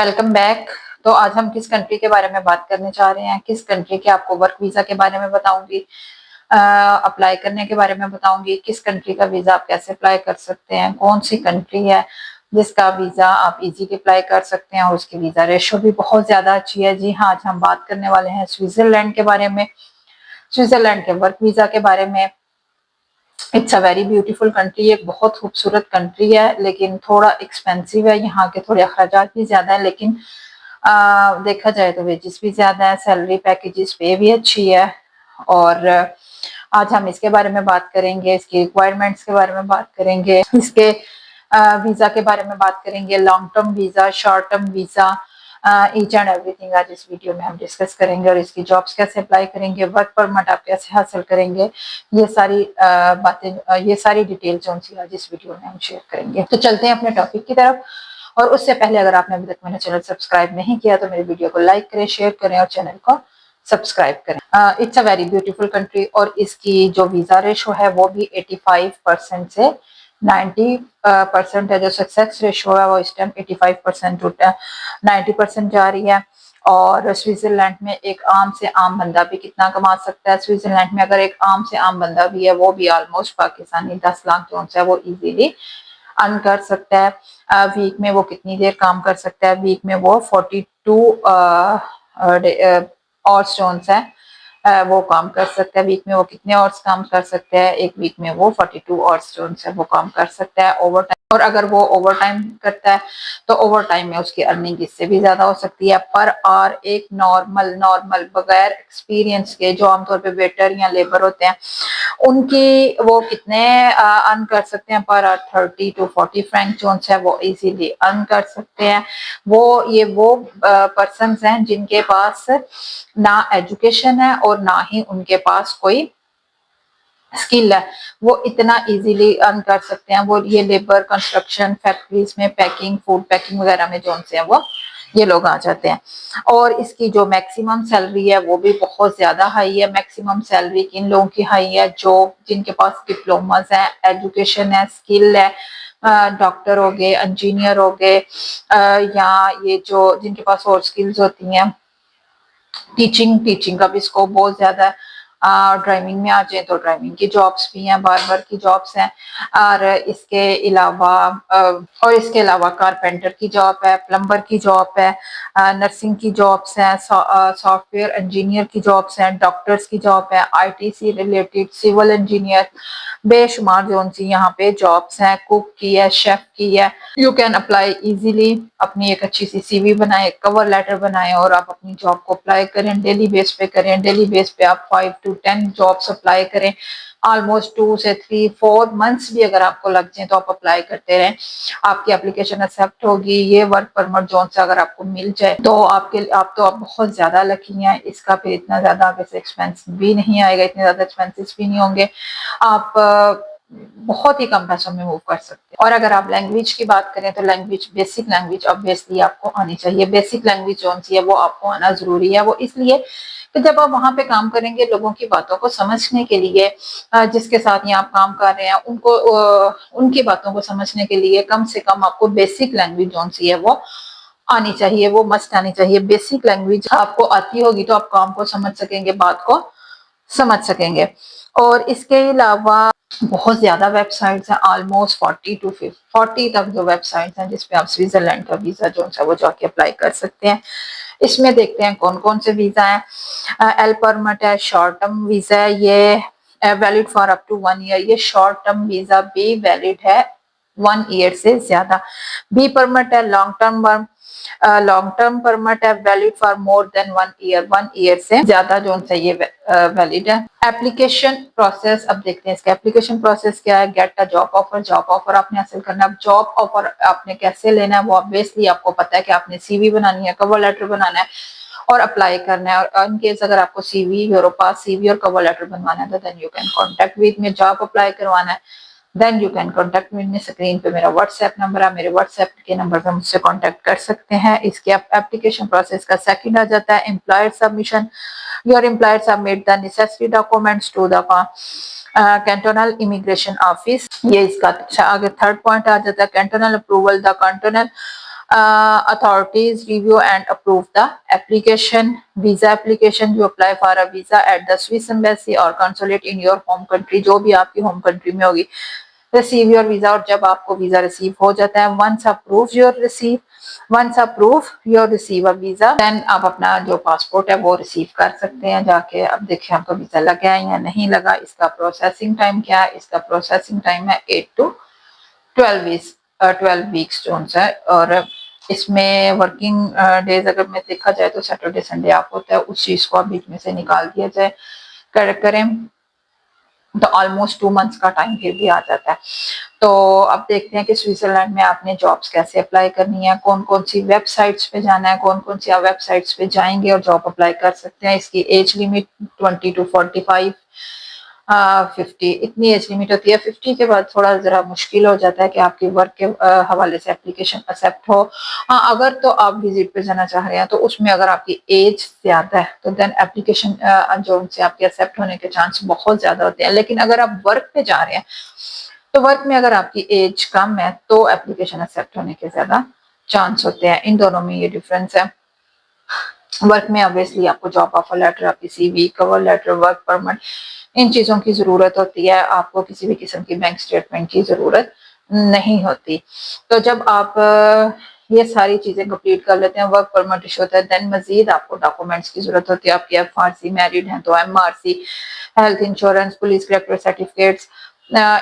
Welcome back. तो आज हम किस कंट्री के बारे में बात करने जा रहे हैं, किस कंट्री के आपको वर्क वीजा के बारे में बताऊंगी, अप्लाई करने के बारे में बताऊंगी, किस कंट्री का वीजा आप कैसे अप्लाई कर सकते हैं, कौन सी कंट्री है जिसका वीजा आप इजीली अप्लाई कर सकते हैं और उसकी वीजा रेशो भी बहुत ज्यादा अच्छी है। जी हाँ, आज हम बात करने वाले हैं स्विट्जरलैंड के बारे में, स्विट्जरलैंड के वर्क वीजा के बारे में। It's a very beautiful country, एक बहुत खूबसूरत कंट्री है, लेकिन थोड़ा एक्सपेंसिव है। यहाँ के थोड़े अखराजात भी ज्यादा है, लेकिन देखा जाए तो वेजेस भी ज्यादा है, सैलरी पैकेजेस पे भी अच्छी है। और आज हम इसके बारे में बात करेंगे, इसकी रिक्वायरमेंट्स के बारे में बात करेंगे, इसके वीजा के बारे में बात करेंगे, long term visa, short term visa, each and everything आज इस वीडियो में हम डिस्कस करेंगे। और इसकी जॉब्स कैसे अप्लाई करेंगे, वर्क परमिट आप कैसे हासिल करेंगे, ये सारी बातें, ये सारी डिटेल्स जो सी आज इस वीडियो में हम शेयर करेंगे। तो चलते हैं अपने टॉपिक की तरफ। और उससे पहले अगर आपने अभी तक मेरा चैनल सब्सक्राइब नहीं किया तो मेरे वीडियो को लाइक करें, शेयर करें और चैनल को सब्सक्राइब करें। It's a very beautiful country और इसकी जो वीजा रेशो है वो भी 85% से 90% है। जो सक्सेस रेशो है वो इस टाइम 85% टू 90% जा रही है। और स्विट्जरलैंड में एक आम से आम बंदा भी कितना कमा सकता है, स्विट्जरलैंड में अगर एक आम से आम बंदा भी है वो भी ऑलमोस्ट पाकिस्तानी 10 लाख जो है वो इजीली अर्न कर सकता है। वीक में वो कितनी देर काम कर सकता है, वीक में वो 42 आवर्स जोन है वो काम कर सकता है। वीक में वो कितने आवर्स काम कर सकते हैं, एक वीक में वो 42 आवर्स जो है वो काम कर सकता है ओवर टाइम। और अगर वो ओवर टाइम करता है तो ओवर टाइम में उसकी अर्निंग इससे भी ज्यादा हो सकती है। पर आवर एक नॉर्मल बगैर एक्सपीरियंस के जो आमतौर पे वेटर या लेबर होते हैं उनकी वो कितने अर्न कर सकते हैं पर 30 to 40 फ्रैंक जो है वो इजीली अर्न कर सकते हैं। वो पर्सन हैं जिनके पास ना एजुकेशन है और ना ही उनके पास कोई स्किल है, वो इतना इजीली अर्न कर सकते हैं। वो ये लेबर, कंस्ट्रक्शन, फैक्ट्रीज में पैकिंग, फूड पैकिंग वगैरह में जो उनसे है वो ये लोग आ जाते हैं। और इसकी जो मैक्सिमम सैलरी है वो भी बहुत ज्यादा हाई है। मैक्सिमम सैलरी किन लोगों की हाई है, जो जिनके पास डिप्लोमास है, एजुकेशन है, स्किल है, डॉक्टर हो गए, इंजीनियर हो गए, या ये जो जिनके पास और स्किल्स होती हैं, टीचिंग का भी स्कोप बहुत ज्यादा है। ड्राइविंग में आ जाए तो ड्राइविंग की जॉब्स भी हैं, बार्बर की जॉब्स हैं। और इसके अलावा कारपेंटर की जॉब है, प्लम्बर की जॉब है, नर्सिंग की जॉब्स हैं, सॉफ्टवेयर इंजीनियर की जॉब्स हैं, डॉक्टर्स की जॉब है, आईटी से रिलेटेड, सिविल इंजीनियर, बेशुमार जो सी यहाँ पे जॉब्स हैं। कुक की है, शेफ की है। You can apply easily. अपनी एक अच्छी सी सीवी बनाए, कवर लेटर बनाए और आप अपनी जॉब को अप्लाई करें। डेली बेस पे करें, डेली बेस पे आप 5 to 10 जॉब्स अप्लाई करें। ऑलमोस्ट 2 से 3-4 मंथ्स भी अगर आपको लग जाए तो आप अप्लाई करते रहें, आपकी एप्लीकेशन एक्सेप्ट होगी। ये वर्क परमिट जोन से अगर आपको मिल जाए तो आप बहुत ज्यादा लकी हैं। इसका फिर इतना ज्यादा आगे से एक्सपेंस भी नहीं आएगा, इतने ज्यादा एक्सपेंसेस भी नहीं होंगे। आप बहुत ही कम पैसों में मूव कर सकते हैं। और अगर आप लैंग्वेज की बात करें तो लैंग्वेज, बेसिक लैंग्वेज ऑब्वियसली आपको आनी चाहिए। बेसिक लैंग्वेज जो सी है वो आपको आना जरूरी है। वो इसलिए कि जब आप वहां पे काम करेंगे, लोगों की बातों को समझने के लिए, जिसके साथ यहाँ आप काम कर रहे हैं उनको, उनकी बातों को समझने के लिए कम से कम आपको बेसिक लैंग्वेज जो सी है वो आनी चाहिए, वो मस्ट आनी चाहिए। बेसिक लैंग्वेज आपको आती होगी तो आप काम को समझ सकेंगे, बात को समझ सकेंगे। और इसके अलावा बहुत ज्यादा वेबसाइट्स हैं, ऑलमोस्ट 40 तक जो वेबसाइट्स हैं जिसपे आप स्विट्जरलैंड का वीजा जो है वो जाके अप्लाई कर सकते हैं। इसमें देखते हैं कौन कौन से वीजा हैं। एल परमिट है, शॉर्ट टर्म वीजा है, ये valid for up to 1 year. ये शॉर्ट टर्म वीजा भी वैलिड है 1 ईयर से ज्यादा। बी परमिट है, लॉन्ग टर्म परमिट है, valid for more than 1 year, 1 year से ज्यादा जो ये वैलिड है। एप्लीकेशन प्रोसेस, अब देखते हैं इसका एप्लीकेशन प्रोसेस क्या है। Get a job offer, job offer आपने हासिल करना है। जॉब ऑफर आपने कैसे लेना है वो ऑब्वियसली आपको पता है कि आपने सीवी बनानी है, कवर लेटर बनाना है और अप्लाई करना है। और इन केस अगर आपको सीवी, योर पास सीवी और कवर लेटर बनवाना है तो then you can contact with me. Job apply करवाना है then you can contact with me. Screen पे मेरा व्हाट्सएप नंबर है, मेरे व्हाट्सएप के नंबर पे मुझसे कॉन्टेक्ट कर सकते हैं। इसके एप्लीकेशन प्रोसेस का सेकंड आ जाता है employer submission. Your employer submit the necessary documents to the cantonal immigration office. ये इसका आगे थर्ड पॉइंट आ जाता है। Cantonal approval, the cantonal authorities review and approve the application. Visa application, you apply for a visa at the Swiss embassy or consulate in your home country, जो भी आपकी home country में होगी. Receive your visa, और जब आपको visa receive हो जाता है, once approved you receive a visa, then आप अपना जो पासपोर्ट है वो रिसीव कर सकते हैं जाके. अब देखिए आपका वीजा लगा है या नहीं लगा, इसका प्रोसेसिंग टाइम क्या है. इसका प्रोसेसिंग टाइम है 8 to 12 वीक्स जो है. और इसमें वर्किंग डेज अगर मैं देखा जाए तो सैटरडे संडे आप होता है, उस चीज को आप बीच में से निकाल दिया जाए करें तो ऑलमोस्ट 2 मंथ्स का टाइम फिर भी आ जाता है. तो अब देखते हैं कि स्विट्जरलैंड में आपने जॉब्स कैसे अप्लाई करनी है, कौन कौन सी वेबसाइट्स पे जाना है, कौन कौन सी आप वेबसाइट्स पे जाएंगे और जॉब अप्लाई कर सकते हैं. इसकी एज लिमिट 20 to 45 50 इतनी एज लिमिट होती है. 50 के बाद थोड़ा जरा मुश्किल हो जाता है कि आपकी वर्क के हवाले से एप्लीकेशन एक्सेप्ट हो. हाँ, अगर तो आप विजिट पे जाना चाह रहे हैं तो उसमें अगर आपकी एज ज्यादा है तो देन एप्लीकेशन जो उनसे आपके एक्सेप्ट होने के चांस बहुत ज्यादा होते हैं. लेकिन अगर आप वर्क पे जा रहे हैं तो वर्क में अगर आपकी एज कम है तो एप्लीकेशन एक्सेप्ट होने के ज्यादा चांस होते हैं. इन दोनों में ये डिफरेंस है. वर्क में ऑब्वियसली आपको जॉब ऑफर लेटर, आपकी CV, cover letter, work permit, इन चीजों की जरूरत होती है. आपको किसी भी किस्म की बैंक स्टेटमेंट की जरूरत नहीं होती. तो जब आप ये सारी चीजें कंप्लीट कर लेते हैं, वर्क परमिट इशू होता है, देन मजीद आपको डॉक्यूमेंट्स की जरूरत होती है. आपकी एफआरसी, मैरिड हैं तो MRC, health insurance, police character certificates,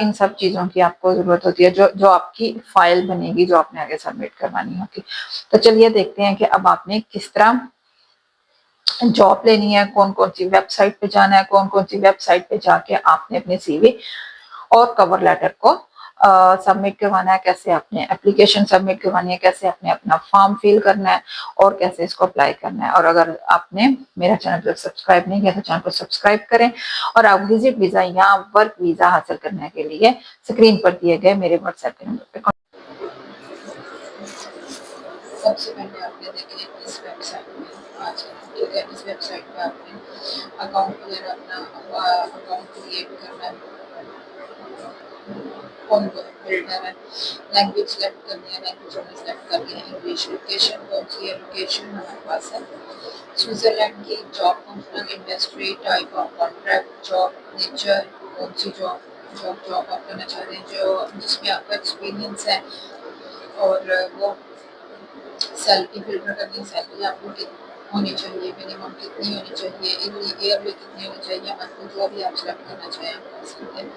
इन सब चीजों की आपको जरूरत होती है जो जो आपकी फाइल बनेगी, जो आपने आगे सबमिट करवानी होगी. तो चलिए देखते हैं कि अब आपने किस तरह जॉब लेनी है, कौन कौन सी वेबसाइट पे जाना है, कौन कौन सी वेबसाइट पे जाके आपने अपने सीवी और कवर लेटर को सबमिट करवाना है, कैसे आपने एप्लीकेशन सबमिट करवानी है, कैसे आपने अपना फॉर्म फिल करना है और कैसे इसको अप्लाई करना है. और अगर आपने मेरा चैनल सब्सक्राइब नहीं किया तो चैनल को सब्सक्राइब करें. और आप विजिट वीजा या वर्क वीजा हासिल करने के लिए स्क्रीन पर दिए गए मेरे व्हाट्सएप के नंबर पे. सबसे पहले आपने देखें इस वेबसाइट में आज ठीक है, इस वेबसाइट पे आपने अकाउंट वगैरह अपना अकाउंट क्रिएट करना है. कौन बिल्डर है, लैंग्वेज सेलेक्ट करनी है, लैंग्वेज हमने सेलेक्ट कर लिया है इंग्लिश. लोकेशन कौन सी है, लोकेशन हमारे पास है स्विट्जरलैंड की. Job functional industry, type of contract, job nature, कौन सी जॉब आप करना चाह रहे हैं जो जिसमें आपका एक्सपीरियंस है, और वो सैलरी फिल्टर करनी है. सैलरी आपको होनी चाहिए, मिनिमम कितनी होनी चाहिए, ईयरली कितनी होनी चाहिए, मंथली, जो भी आप सेलेक्ट करना चाहें आप कर सकते हैं.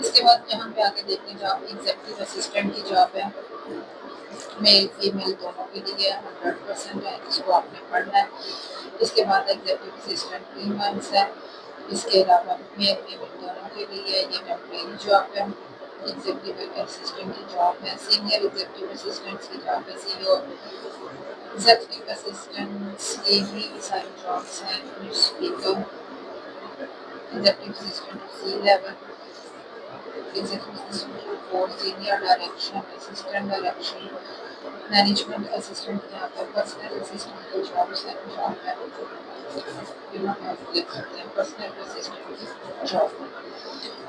इसके बाद यहाँ पे आके देखते हैं जॉब एग्जीक्यूटिव असिस्टेंट की जॉब है, मेल फीमेल दोनों के लिए 100% है, इसको आपने पढ़ना है. इसके बाद एग्जीक्यूटिव असिस्टेंट 3 मंथ्स है. इसके अलावा मेल फीमेल दोनों के लिए ये टेम्परेरी जॉब है. एग्जीक्यूटिव असिस्टेंट की जॉब है, सीनियर एग्जीक्यूटिव असिस्टेंट की जॉब है, सीईओ एग्जीक्यूटिव असिस्टेंट्स की भी सारी जॉब्स हैं. Speaker, executive assistant C level, executive assistant for senior direction, assistant direction, management assistant, यहाँ पर पर्सनल असिस्टेंट की जॉब्स है. जॉब है यहाँ पे आप देख सकते हैं पर्सनल असिस्टेंट की जॉब.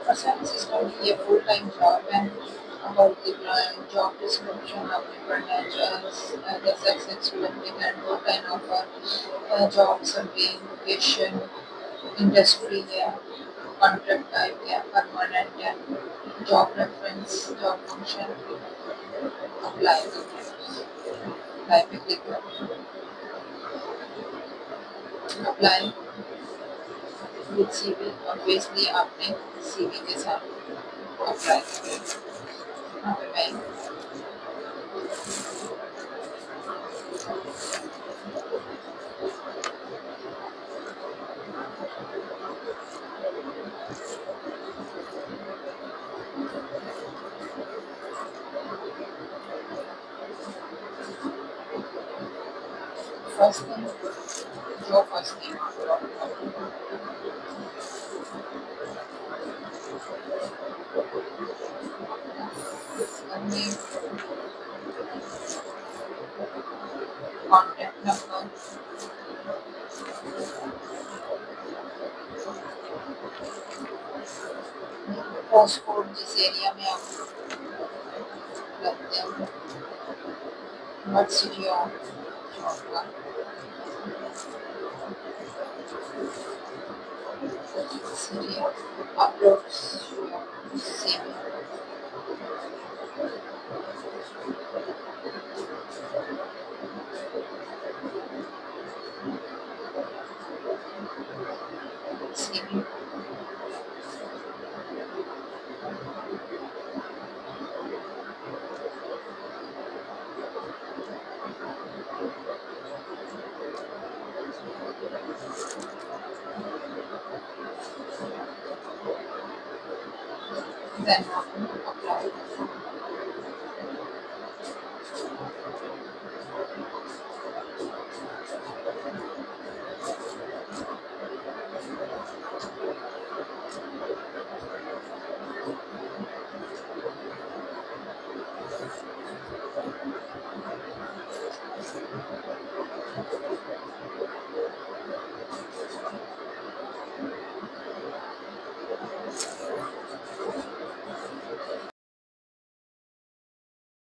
पर्सनल असिस्टेंट ये फुल टाइम जॉब है. about the job description आपने पढ़ना है. the successful applicant, what kind of jobs are being, location, industry है, contract type है, permanent है, job reference, job function, apply पे click करें. apply with CV, obviously आपने CV के साथ apply करें. यहाँ पे मैं फर्स्ट नेम, जो first name contact number, post code जिस एरिया में आप रहते हैं, what city of Georgia? City of approximate city. Then